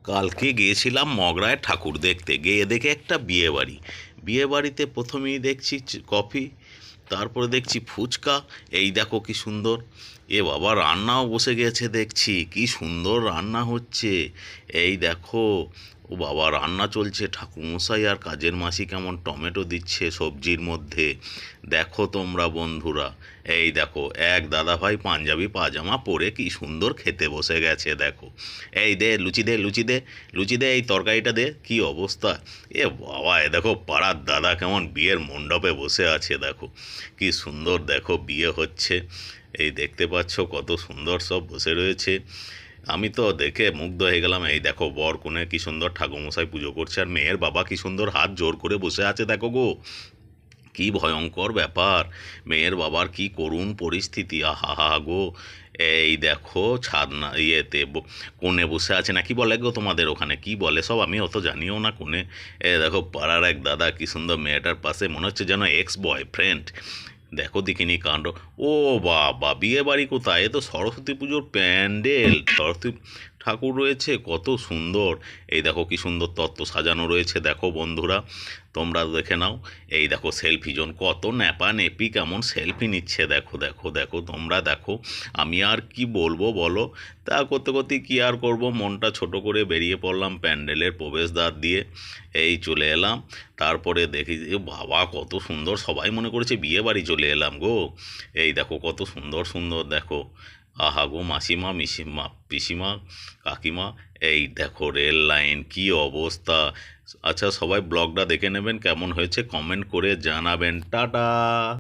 কালকে গিয়েছিলাম মগরায় ঠাকুর দেখতে, গিয়ে দেখে একটা বিয়েবাড়ি। বিয়েবাড়িতে প্রথমেই দেখছি কফি, তারপরে দেখছি ফুচকা। এই দেখো কি সুন্দর! এ বাবা, রান্নাও বসে গেছে দেখছি, কি সুন্দর রান্না হচ্ছে! এই দেখো, ও বাবা, রান্না চলছে। ঠাকুরমশাই আর কাজের মাসি কেমন টমেটো দিচ্ছে সবজির মধ্যে! দেখো তোমরা বন্ধুরা, এই দেখো, এক দাদাভাই পাঞ্জাবি পাজামা পরে কি সুন্দর খেতে বসে গেছে দেখো। এই দে লুচি, দে লুচি, দে লুচি, দে এই তরকারিটা দে। কি অবস্থা! এ বাবা, এ দেখো পাড়ার দাদা কেমন বিয়ের মণ্ডপে বসে আছে দেখো। কি সুন্দর দেখো বিয়ে হচ্ছে। এই দেখতে পাচ্ছ কত সুন্দর সব বসে রয়েছে। আমি তো দেখে মুগ্ধ হয়ে গেলাম। এই দেখো, বর কনে কি সুন্দর ঠাকুরমশাই পুজো করছে, আর মেয়ের বাবা কি সুন্দর হাত জোর করে বসে আছে দেখো গো। কি ভয়ঙ্কর ব্যাপার! মেয়ের বাবার কি করুণ পরিস্থিতি! আহা হা গো! এই দেখো, ছাদনা কোণে বসে আছে, না কি বলে গো তোমাদের ওখানে, কি বলে সব, আমি অত জানিও না। কোণে এ দেখো, পাড়ার এক দাদা কি সুন্দর মেয়েটার পাশে, মনে হচ্ছে যেন এক্স বয়ফ্রেন্ড। দেখো দেখিনি কাণ্ড! ও বাবা, বিয়ে বাড়ি কোথায়? এ তো সরস্বতী পুজোর প্যান্ডেল। সরস্বতী ঠাকুর রয়েছে, কত সুন্দর! এই দেখো কি সুন্দর তত্ত্ব সাজানো রয়েছে দেখো বন্ধুরা, তোমরা দেখে নাও। এই দেখো সেলফি জোন, কত ন্যাপা নেপি কেমন সেলফি নিচ্ছে দেখো দেখো দেখো, তোমরা দেখো। আমি আর কি বলবো বলো? তা করতে করতে কি আর করব, মনটা ছোট করে বেরিয়ে পড়লাম প্যান্ডেলের প্রবেশদ্বার দিয়ে। এই চলে এলাম। তারপরে দেখি যে বাবা, কত সুন্দর! সবাই মনে করেছে বিয়ে বাড়ি চলে এলাম গো। এই দেখো কত সুন্দর সুন্দর দেখো। আহা গো, মাসিমা, মিসিমা, পিসিমা, কাকিমা। এই দেখো রেল লাইন, কি অবস্থা! আচ্ছা, সবাই ব্লগটা দেখে নেবেন, কেমন হয়েছে কমেন্ট করে জানাবেন। টাটা।